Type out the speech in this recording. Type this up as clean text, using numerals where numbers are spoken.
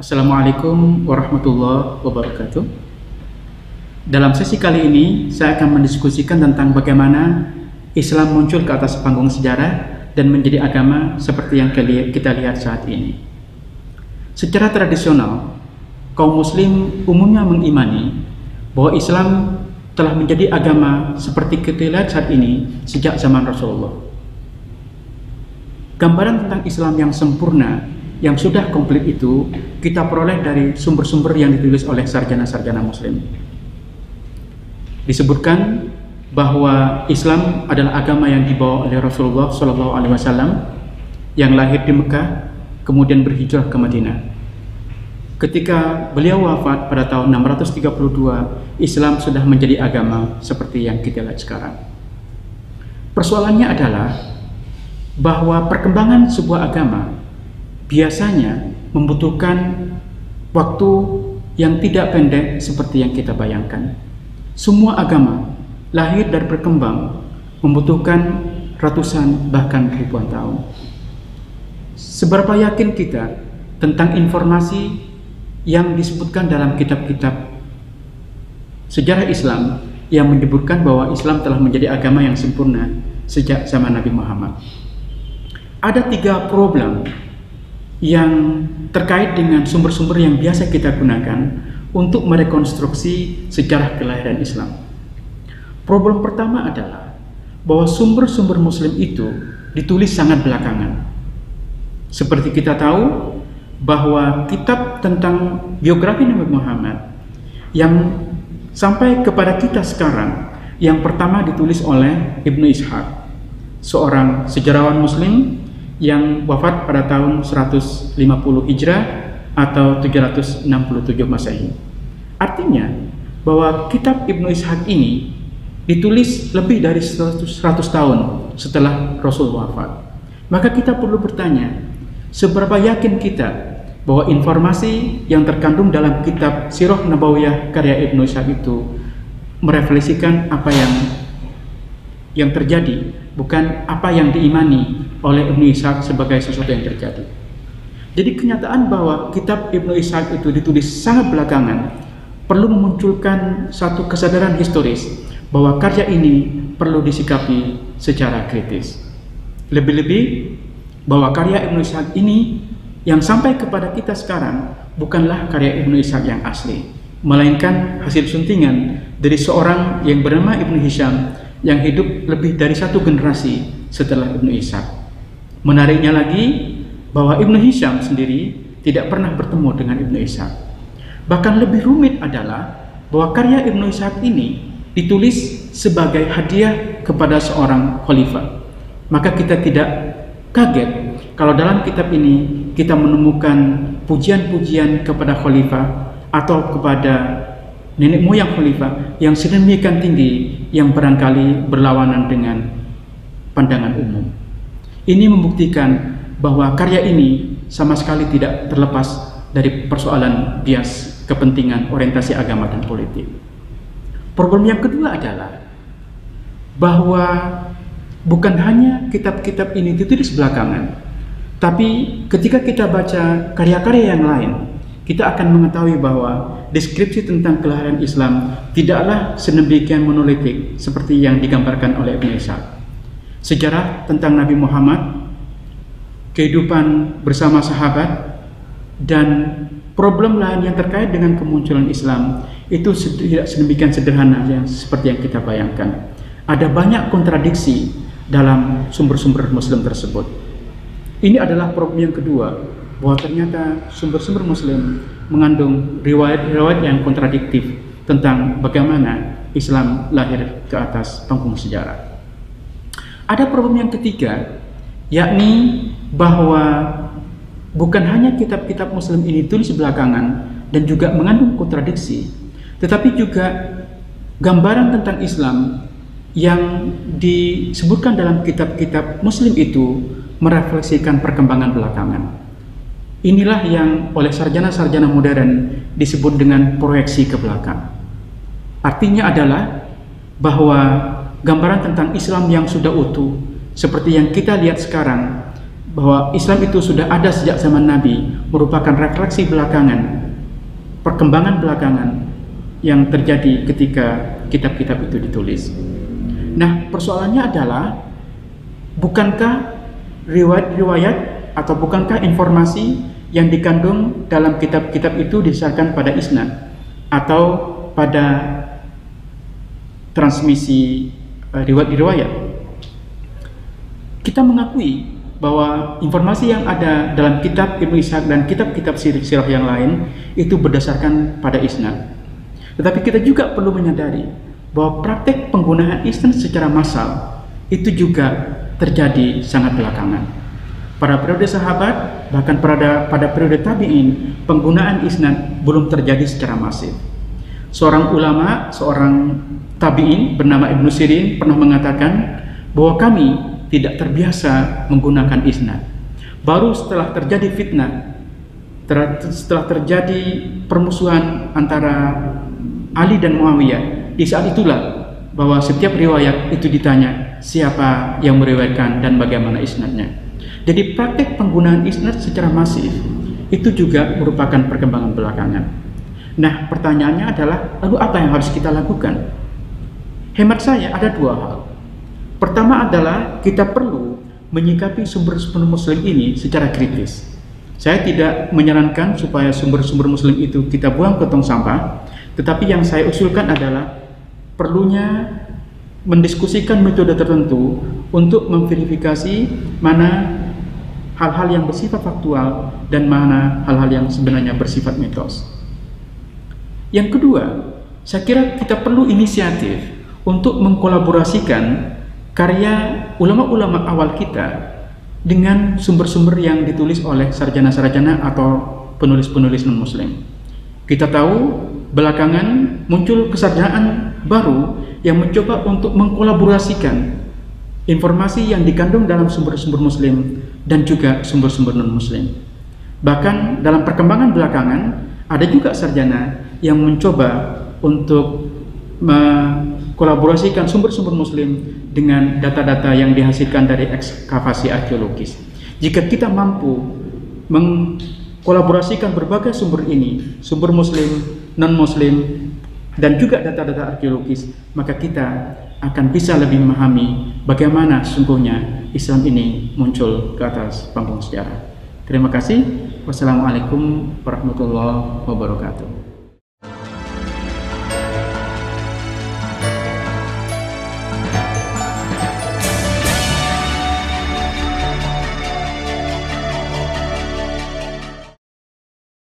Assalamualaikum warahmatullahi wabarakatuh. Dalam sesi kali ini, saya akan mendiskusikan tentang bagaimana Islam muncul ke atas panggung sejarah dan menjadi agama seperti yang kita lihat saat ini. Secara tradisional, kaum muslim umumnya mengimani bahwa Islam telah menjadi agama seperti kita lihat saat ini sejak zaman Rasulullah. Gambaran tentang Islam yang sempurna, yang sudah komplit itu kita peroleh dari sumber-sumber yang ditulis oleh sarjana-sarjana muslim. Disebutkan bahwa Islam adalah agama yang dibawa oleh Rasulullah SAW yang lahir di Mekah kemudian berhijrah ke Madinah. Ketika beliau wafat pada tahun 632, Islam sudah menjadi agama seperti yang kita lihat sekarang. Persoalannya adalah bahwa perkembangan sebuah agama biasanya membutuhkan waktu yang tidak pendek seperti yang kita bayangkan. Semua agama lahir dan berkembang membutuhkan ratusan bahkan ribuan tahun. Seberapa yakin kita tentang informasi yang disebutkan dalam kitab-kitab sejarah Islam yang menyebutkan bahwa Islam telah menjadi agama yang sempurna sejak zaman Nabi Muhammad? Ada 3 problem yang terkait dengan sumber-sumber yang biasa kita gunakan untuk merekonstruksi sejarah kelahiran Islam. Problem pertama adalah bahwa sumber-sumber muslim itu ditulis sangat belakangan. Seperti kita tahu bahwa kitab tentang biografi Nabi Muhammad yang sampai kepada kita sekarang, yang pertama ditulis oleh Ibnu Ishaq, seorang sejarawan muslim yang wafat pada tahun 150 Hijrah atau 767 Masehi. Artinya bahwa kitab Ibnu Ishaq ini ditulis lebih dari 100 tahun setelah Rasul wafat. Maka kita perlu bertanya, seberapa yakin kita bahwa informasi yang terkandung dalam kitab Sirah Nabawiyah karya Ibnu Ishaq itu merefleksikan apa yang terjadi, bukan apa yang diimani oleh Ibnu Ishaq sebagai sesuatu yang terjadi. Jadi kenyataan bahwa kitab Ibnu Ishaq itu ditulis sangat belakangan perlu memunculkan satu kesadaran historis bahwa karya ini perlu disikapi secara kritis. Lebih-lebih bahwa karya Ibnu Ishaq ini yang sampai kepada kita sekarang bukanlah karya Ibnu Ishaq yang asli, melainkan hasil suntingan dari seorang yang bernama Ibnu Hisham yang hidup lebih dari 1 generasi setelah Ibnu Ishaq. Menariknya lagi bahwa Ibnu Hisham sendiri tidak pernah bertemu dengan Ibnu Ishaq. Bahkan lebih rumit adalah bahwa karya Ibnu Ishaq ini ditulis sebagai hadiah kepada seorang khalifah. Maka kita tidak kaget kalau dalam kitab ini kita menemukan pujian-pujian kepada khalifah atau kepada nenek moyang khalifah yang sedemikian tinggi yang barangkali berlawanan dengan pandangan umum. Ini membuktikan bahwa karya ini sama sekali tidak terlepas dari persoalan bias kepentingan orientasi agama dan politik. Problem yang kedua adalah bahwa bukan hanya kitab-kitab ini ditulis belakangan, tapi ketika kita baca karya-karya yang lain, kita akan mengetahui bahwa deskripsi tentang kelahiran Islam tidaklah sedemikian monolitik seperti yang digambarkan oleh Ibnu Ishaq. Sejarah tentang Nabi Muhammad, kehidupan bersama sahabat, dan problem lain yang terkait dengan kemunculan Islam itu tidak sedemikian sederhana yang seperti yang kita bayangkan. Ada banyak kontradiksi dalam sumber-sumber Muslim tersebut. Ini adalah problem yang kedua, bahwa ternyata sumber-sumber Muslim mengandung riwayat-riwayat yang kontradiktif tentang bagaimana Islam lahir ke atas panggung sejarah. Ada problem yang ketiga, yakni bahwa bukan hanya kitab-kitab Muslim ini tulis belakangan dan juga mengandung kontradiksi, tetapi juga gambaran tentang Islam yang disebutkan dalam kitab-kitab Muslim itu merefleksikan perkembangan belakangan. Inilah yang oleh sarjana-sarjana modern disebut dengan proyeksi ke belakang. Artinya adalah bahwa gambaran tentang Islam yang sudah utuh seperti yang kita lihat sekarang bahwa Islam itu sudah ada sejak zaman Nabi, merupakan refleksi belakangan, perkembangan belakangan yang terjadi ketika kitab-kitab itu ditulis. Nah, persoalannya adalah, bukankah riwayat-riwayat atau bukankah informasi yang dikandung dalam kitab-kitab itu didasarkan pada isnad atau pada transmisi riwayat-riwayat? Kita mengakui bahwa informasi yang ada dalam kitab Ibnu Ishaq dan kitab-kitab sirah yang lain itu berdasarkan pada isnad. Tetapi kita juga perlu menyadari bahwa praktek penggunaan isnad secara massal itu juga terjadi sangat belakangan. Pada periode sahabat, bahkan pada periode tabi'in, penggunaan isnad belum terjadi secara masif. Seorang ulama, seorang tabi'in bernama Ibnu Sirin pernah mengatakan bahwa kami tidak terbiasa menggunakan isnad. Baru setelah terjadi fitnah, setelah terjadi permusuhan antara Ali dan Muawiyah, di saat itulah bahwa setiap riwayat itu ditanya siapa yang meriwayatkan dan bagaimana isnadnya. Jadi praktek penggunaan isnad secara masif itu juga merupakan perkembangan belakangan. Nah, pertanyaannya adalah, lalu apa yang harus kita lakukan? Hemat saya ada dua hal. Pertama adalah kita perlu menyikapi sumber-sumber Muslim ini secara kritis. Saya tidak menyarankan supaya sumber-sumber Muslim itu kita buang ke tong sampah, tetapi yang saya usulkan adalah perlunya mendiskusikan metode tertentu untuk memverifikasi mana hal-hal yang bersifat faktual dan mana hal-hal yang sebenarnya bersifat mitos. Yang kedua, saya kira kita perlu inisiatif untuk mengkolaborasikan karya ulama-ulama awal kita dengan sumber-sumber yang ditulis oleh sarjana-sarjana atau penulis-penulis non-muslim. Kita tahu belakangan muncul kesarjanaan baru yang mencoba untuk mengkolaborasikan informasi yang dikandung dalam sumber-sumber muslim dan juga sumber-sumber non-muslim. Bahkan dalam perkembangan belakangan ada juga sarjana yang mencoba untuk mengkolaborasikan sumber-sumber muslim dengan data-data yang dihasilkan dari ekskavasi arkeologis. Jika kita mampu mengkolaborasikan berbagai sumber ini, sumber muslim, non-muslim, dan juga data-data arkeologis, maka kita akan bisa lebih memahami bagaimana sesungguhnya Islam ini muncul ke atas panggung sejarah. Terima kasih. Wassalamualaikum warahmatullahi wabarakatuh.